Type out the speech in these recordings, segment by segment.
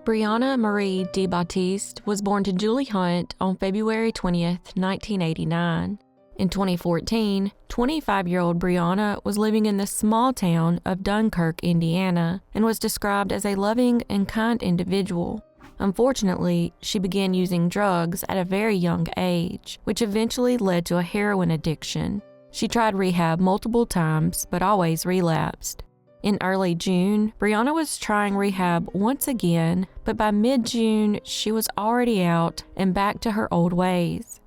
Brianna Marie DiBattiste was born to Julie Hunt on February 20th, 1989. In 2014, 25-year-old Brianna was living in the small town of Dunkirk, Indiana, and was described as a loving and kind individual. Unfortunately, she began using drugs at a very young age, which eventually led to a heroin addiction. She tried rehab multiple times, but always relapsed. In early June, Brianna was trying rehab once again, but by mid-June, she was already out and back to her old ways.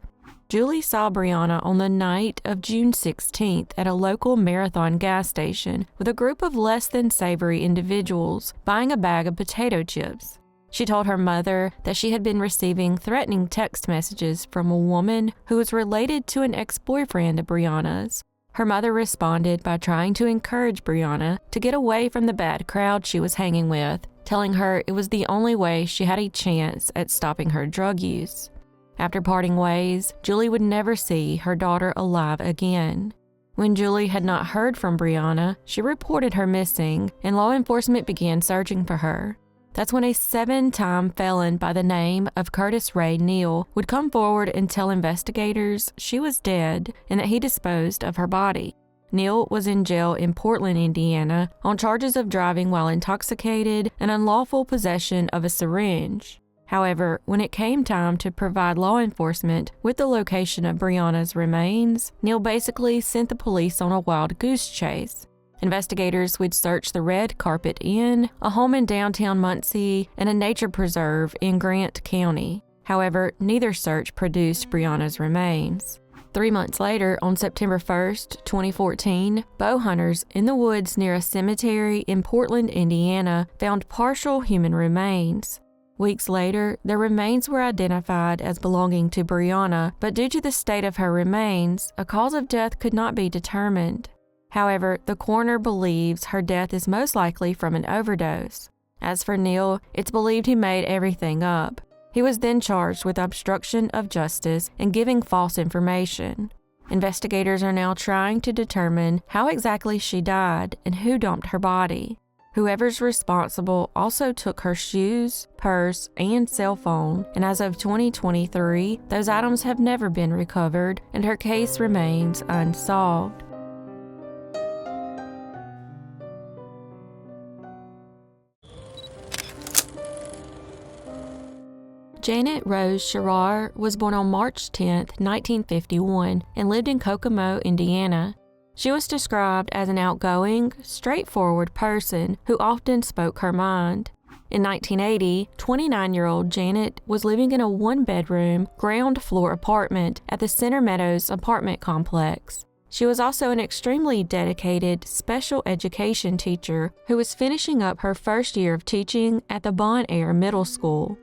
Julie saw Brianna on the night of June 16th at a local Marathon gas station with a group of less than savory individuals buying a bag of potato chips. She told her mother that she had been receiving threatening text messages from a woman who was related to an ex-boyfriend of Brianna's. Her mother responded by trying to encourage Brianna to get away from the bad crowd she was hanging with, telling her it was the only way she had a chance at stopping her drug use. After parting ways, Julie would never see her daughter alive again. When Julie had not heard from Brianna, she reported her missing, and law enforcement began searching for her. That's when a 7-time felon by the name of Curtis Ray Neal would come forward and tell investigators she was dead and that he disposed of her body. Neal was in jail in Portland, Indiana, on charges of driving while intoxicated and unlawful possession of a syringe. However, when it came time to provide law enforcement with the location of Brianna's remains, Neal basically sent the police on a wild goose chase. Investigators would search the Red Carpet Inn, a home in downtown Muncie, and a nature preserve in Grant County. However, neither search produced Brianna's remains. 3 months later, on September 1st, 2014, bow hunters in the woods near a cemetery in Portland, Indiana, found partial human remains. Weeks later, their remains were identified as belonging to Brianna, but due to the state of her remains, a cause of death could not be determined. However, the coroner believes her death is most likely from an overdose. As for Neal, it's believed he made everything up. He was then charged with obstruction of justice and giving false information. Investigators are now trying to determine how exactly she died and who dumped her body. Whoever's responsible also took her shoes, purse, and cell phone, and as of 2023, those items have never been recovered, and her case remains unsolved. Janet Rose Shirar was born on March 10, 1951, and lived in Kokomo, Indiana. She was described as an outgoing, straightforward person who often spoke her mind. In 1980, 29-year-old Janet was living in a one-bedroom, ground-floor apartment at the Center Meadows apartment complex. She was also an extremely dedicated special education teacher who was finishing up her first year of teaching at the Bon Air Middle School.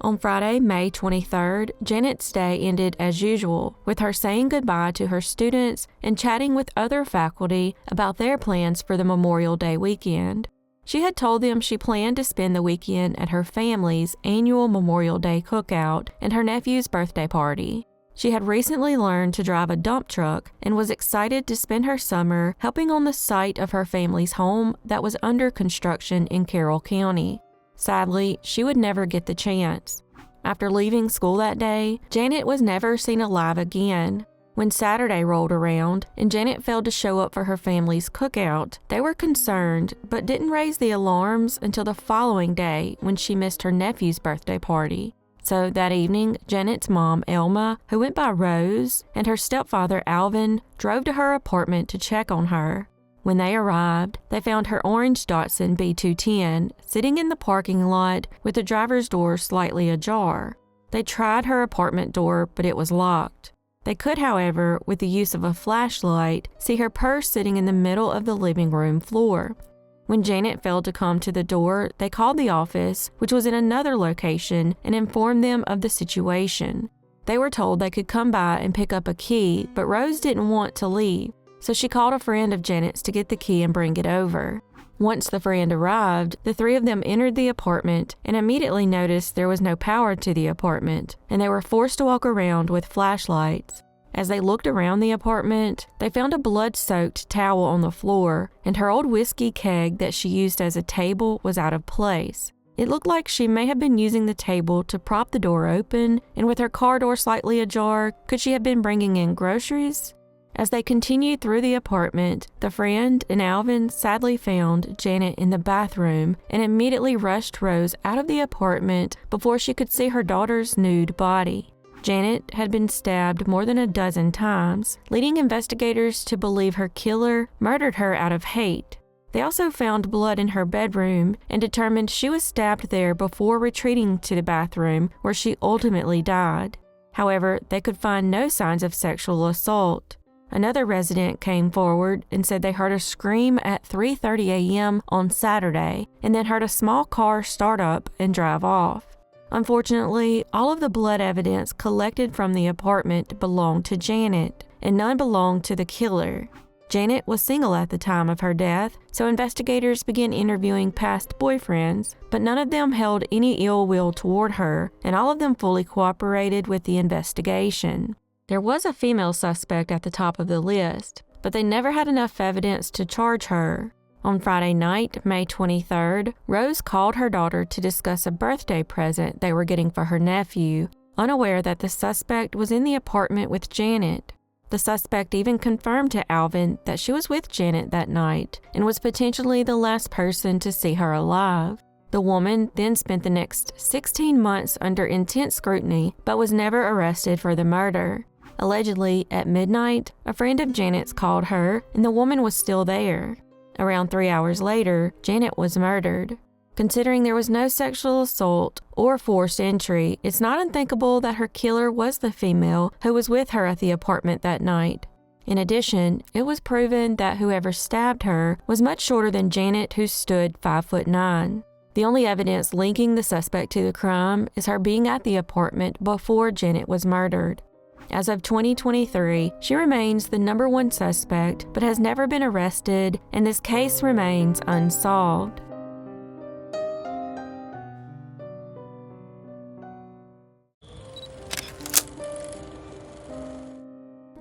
On Friday, May 23rd, Janet's day ended as usual, with her saying goodbye to her students and chatting with other faculty about their plans for the Memorial Day weekend. She had told them she planned to spend the weekend at her family's annual Memorial Day cookout and her nephew's birthday party. She had recently learned to drive a dump truck and was excited to spend her summer helping on the site of her family's home that was under construction in Carroll County. Sadly, she would never get the chance. After leaving school that day, Janet was never seen alive again. When Saturday rolled around and Janet failed to show up for her family's cookout, they were concerned but didn't raise the alarms until the following day when she missed her nephew's birthday party. So that evening, Janet's mom, Elma, who went by Rose, and her stepfather, Alvin, drove to her apartment to check on her. When they arrived, they found her orange Datsun B210 sitting in the parking lot with the driver's door slightly ajar. They tried her apartment door, but it was locked. They could, however, with the use of a flashlight, see her purse sitting in the middle of the living room floor. When Janet failed to come to the door, they called the office, which was in another location, and informed them of the situation. They were told they could come by and pick up a key, but Rose didn't want to leave. So she called a friend of Janet's to get the key and bring it over. Once the friend arrived, the three of them entered the apartment and immediately noticed there was no power to the apartment, and they were forced to walk around with flashlights. As they looked around the apartment, they found a blood-soaked towel on the floor, and her old whiskey keg that she used as a table was out of place. It looked like she may have been using the table to prop the door open, and with her car door slightly ajar, could she have been bringing in groceries? As they continued through the apartment, the friend and Alvin sadly found Janet in the bathroom and immediately rushed Rose out of the apartment before she could see her daughter's nude body. Janet had been stabbed more than a dozen times, leading investigators to believe her killer murdered her out of hate. They also found blood in her bedroom and determined she was stabbed there before retreating to the bathroom, where she ultimately died. However, they could find no signs of sexual assault. Another resident came forward and said they heard a scream at 3:30 a.m. on Saturday and then heard a small car start up and drive off. Unfortunately, all of the blood evidence collected from the apartment belonged to Janet, and none belonged to the killer. Janet was single at the time of her death, so investigators began interviewing past boyfriends, but none of them held any ill will toward her, and all of them fully cooperated with the investigation. There was a female suspect at the top of the list, but they never had enough evidence to charge her. On Friday night, May 23rd, Rose called her daughter to discuss a birthday present they were getting for her nephew, unaware that the suspect was in the apartment with Janet. The suspect even confirmed to Alvin that she was with Janet that night and was potentially the last person to see her alive. The woman then spent the next 16 months under intense scrutiny but was never arrested for the murder. Allegedly, at midnight, a friend of Janet's called her and the woman was still there. Around 3 hours later, Janet was murdered. Considering there was no sexual assault or forced entry, it's not unthinkable that her killer was the female who was with her at the apartment that night. In addition, it was proven that whoever stabbed her was much shorter than Janet, who stood 5'9". The only evidence linking the suspect to the crime is her being at the apartment before Janet was murdered. As of 2023, she remains the #1 suspect but has never been arrested, and this case remains unsolved.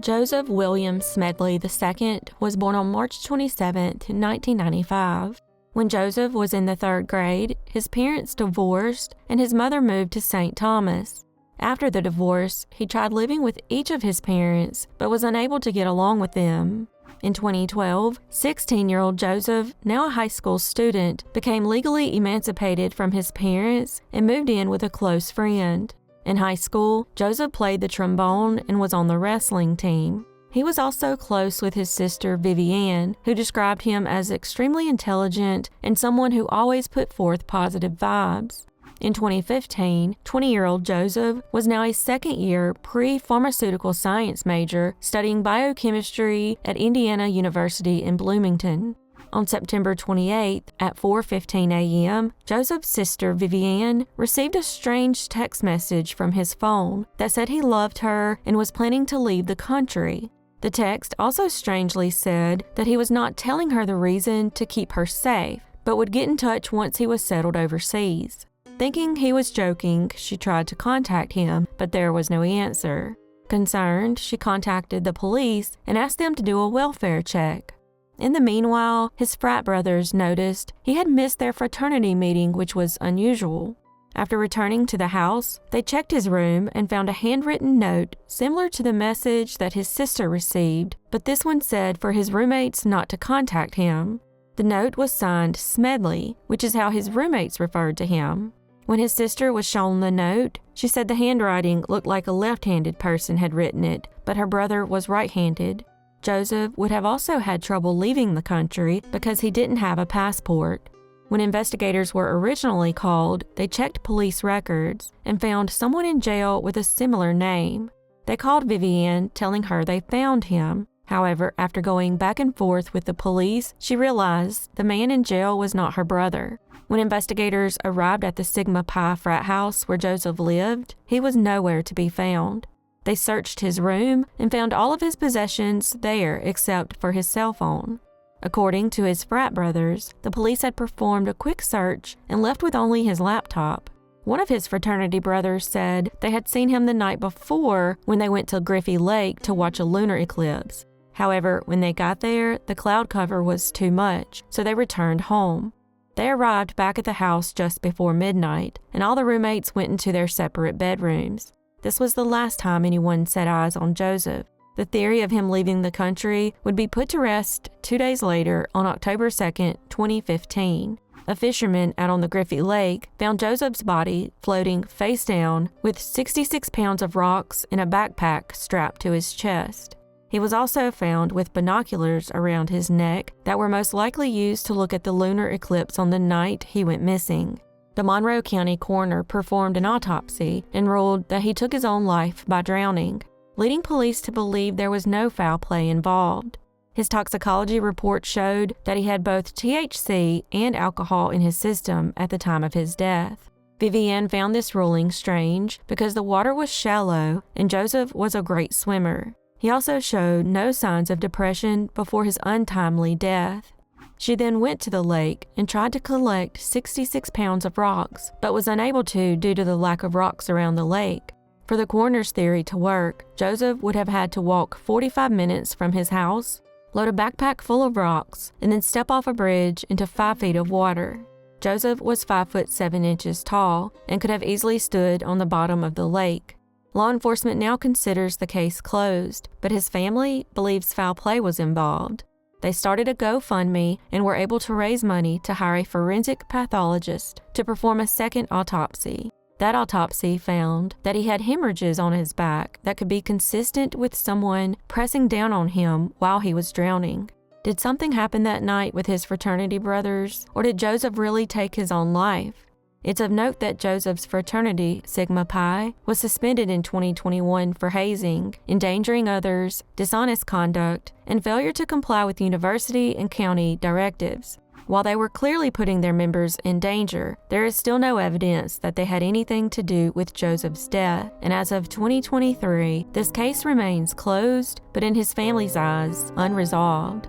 Joseph William Smedley II was born on March 27, 1995. When Joseph was in the 3rd grade, his parents divorced and his mother moved to St. Thomas. After the divorce, he tried living with each of his parents but was unable to get along with them. In 2012, 16-year-old Joseph, now a high school student, became legally emancipated from his parents and moved in with a close friend. In high school, Joseph played the trombone and was on the wrestling team. He was also close with his sister Vivienne, who described him as extremely intelligent and someone who always put forth positive vibes. In 2015, 20-year-old Joseph was now a second-year pre-pharmaceutical science major studying biochemistry at Indiana University in Bloomington. On September 28th at 4:15 a.m., Joseph's sister Vivienne received a strange text message from his phone that said he loved her and was planning to leave the country. The text also strangely said that he was not telling her the reason to keep her safe, but would get in touch once he was settled overseas. Thinking he was joking, she tried to contact him, but there was no answer. Concerned, she contacted the police and asked them to do a welfare check. In the meanwhile, his frat brothers noticed he had missed their fraternity meeting, which was unusual. After returning to the house, they checked his room and found a handwritten note similar to the message that his sister received, but this one said for his roommates not to contact him. The note was signed Smedley, which is how his roommates referred to him. When his sister was shown the note, she said the handwriting looked like a left-handed person had written it, but her brother was right-handed. Joseph would have also had trouble leaving the country because he didn't have a passport. When investigators were originally called, they checked police records and found someone in jail with a similar name. They called Vivienne, telling her they found him. However, after going back and forth with the police, she realized the man in jail was not her brother. When investigators arrived at the Sigma Pi frat house where Joseph lived, he was nowhere to be found. They searched his room and found all of his possessions there except for his cell phone. According to his frat brothers, the police had performed a quick search and left with only his laptop. One of his fraternity brothers said they had seen him the night before when they went to Griffey Lake to watch a lunar eclipse. However, when they got there, the cloud cover was too much, so they returned home. They arrived back at the house just before midnight, and all the roommates went into their separate bedrooms. This was the last time anyone set eyes on Joseph. The theory of him leaving the country would be put to rest 2 days later on October 2nd, 2015. A fisherman out on the Griffey Lake found Joseph's body floating face down with 66 pounds of rocks in a backpack strapped to his chest. He was also found with binoculars around his neck that were most likely used to look at the lunar eclipse on the night he went missing. The Monroe County coroner performed an autopsy and ruled that he took his own life by drowning, leading police to believe there was no foul play involved. His toxicology report showed that he had both THC and alcohol in his system at the time of his death. Vivienne found this ruling strange because the water was shallow and Joseph was a great swimmer. He also showed no signs of depression before his untimely death. She then went to the lake and tried to collect 66 pounds of rocks, but was unable to due to the lack of rocks around the lake. For the coroner's theory to work, Joseph would have had to walk 45 minutes from his house, load a backpack full of rocks, and then step off a bridge into 5 feet of water. Joseph was 5 foot 7 inches tall and could have easily stood on the bottom of the lake. Law enforcement now considers the case closed, but his family believes foul play was involved. They started a GoFundMe and were able to raise money to hire a forensic pathologist to perform a second autopsy. That autopsy found that he had hemorrhages on his back that could be consistent with someone pressing down on him while he was drowning. Did something happen that night with his fraternity brothers, or did Joseph really take his own life? It's of note that Joseph's fraternity, Sigma Pi, was suspended in 2021 for hazing, endangering others, dishonest conduct, and failure to comply with university and county directives. While they were clearly putting their members in danger, there is still no evidence that they had anything to do with Joseph's death, and as of 2023, this case remains closed, but in his family's eyes, unresolved.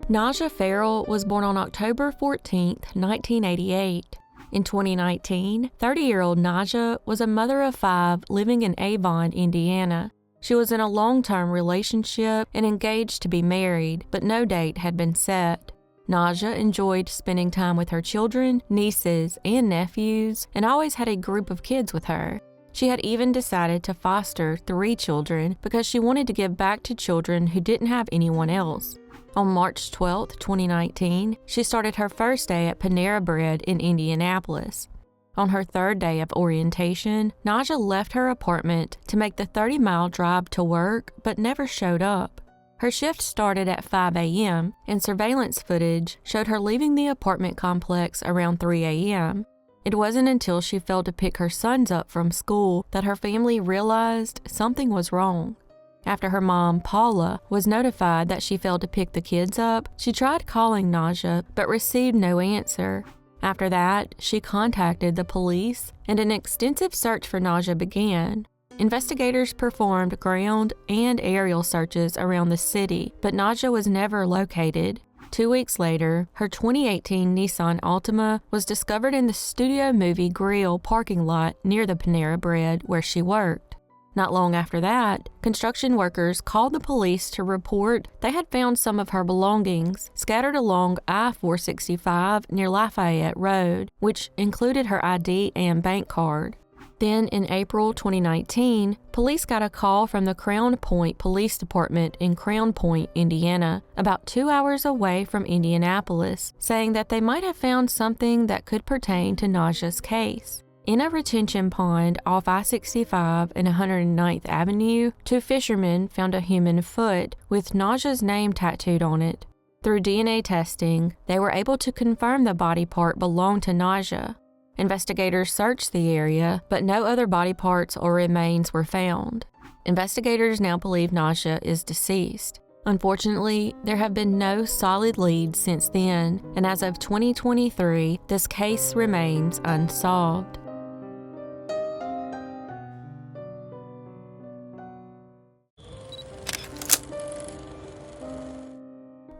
Najah Ferrell was born on October 14, 1988. In 2019, 30-year-old Najah was a mother of 5 living in Avon, Indiana. She was in a long-term relationship and engaged to be married, but no date had been set. Najah enjoyed spending time with her children, nieces, and nephews, and always had a group of kids with her. She had even decided to foster 3 children because she wanted to give back to children who didn't have anyone else. On March 12, 2019, she started her first day at Panera Bread in Indianapolis. On her 3rd day of orientation, Najah left her apartment to make the 30-mile drive to work, but never showed up. Her shift started at 5 a.m., and surveillance footage showed her leaving the apartment complex around 3 a.m. It wasn't until she failed to pick her sons up from school that her family realized something was wrong. After her mom, Paula, was notified that she failed to pick the kids up, she tried calling Najah but received no answer. After that, she contacted the police and an extensive search for Najah began. Investigators performed ground and aerial searches around the city, but Najah was never located. 2 weeks later, her 2018 Nissan Altima was discovered in the Studio Movie Grill parking lot near the Panera Bread where she worked. Not long after that, construction workers called the police to report they had found some of her belongings scattered along I-465 near Lafayette Road, which included her ID and bank card. Then in April 2019, police got a call from the Crown Point Police Department in Crown Point, Indiana, about 2 hours away from Indianapolis, saying that they might have found something that could pertain to Najah's case. In a retention pond off I-65 and 109th Avenue, 2 fishermen found a human foot with Najah's name tattooed on it. Through DNA testing, they were able to confirm the body part belonged to Najah. Investigators searched the area, but no other body parts or remains were found. Investigators now believe Najah is deceased. Unfortunately, there have been no solid leads since then, and as of 2023, this case remains unsolved.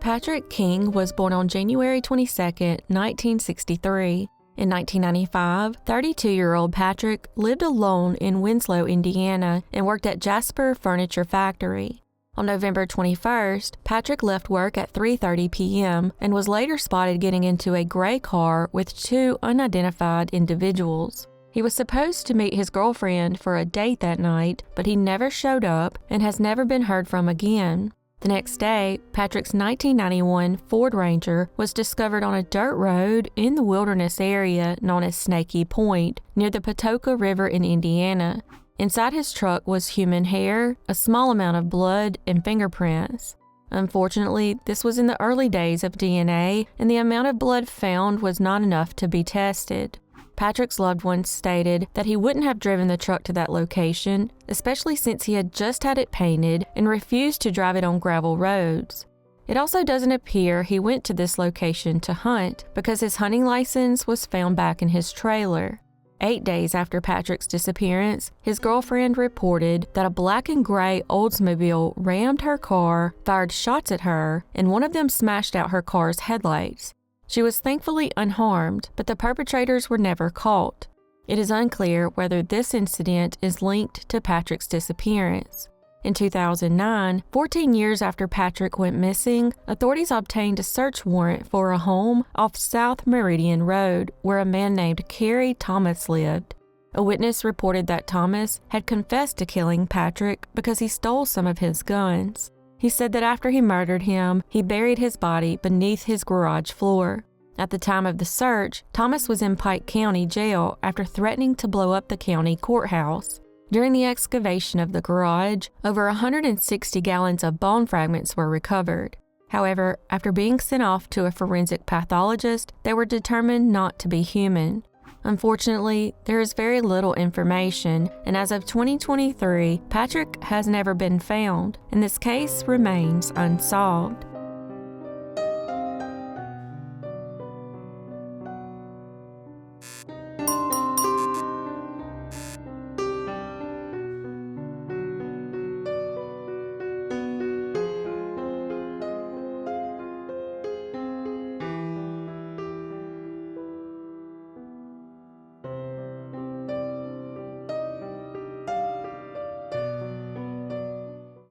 Patrick King was born on January 22, 1963. In 1995, 32-year-old Patrick lived alone in Winslow, Indiana, and worked at Jasper Furniture Factory. On November 21st, Patrick left work at 3:30 p.m. and was later spotted getting into a gray car with two unidentified individuals. He was supposed to meet his girlfriend for a date that night, but he never showed up and has never been heard from again. The next day, Patrick's 1991 Ford Ranger was discovered on a dirt road in the wilderness area known as Snaky Point, near the Patoka River in Indiana. Inside his truck was human hair, a small amount of blood, and fingerprints. Unfortunately, this was in the early days of DNA, and the amount of blood found was not enough to be tested. Patrick's loved ones stated that he wouldn't have driven the truck to that location, especially since he had just had it painted and refused to drive it on gravel roads. It also doesn't appear he went to this location to hunt because his hunting license was found back in his trailer. 8 days after Patrick's disappearance, his girlfriend reported that a black and gray Oldsmobile rammed her car, fired shots at her, and one of them smashed out her car's headlights. She was thankfully unharmed, but the perpetrators were never caught. It is unclear whether this incident is linked to Patrick's disappearance. In 2009, 14 years after Patrick went missing, authorities obtained a search warrant for a home off South Meridian Road where a man named Kerry Thomas lived. A witness reported that Thomas had confessed to killing Patrick because he stole some of his guns. He said that after he murdered him, he buried his body beneath his garage floor. At the time of the search, Thomas was in Pike County Jail after threatening to blow up the county courthouse. During the excavation of the garage, over 160 gallons of bone fragments were recovered. However, after being sent off to a forensic pathologist, they were determined not to be human. Unfortunately, there is very little information, and as of 2023, Patrick has never been found, and this case remains unsolved.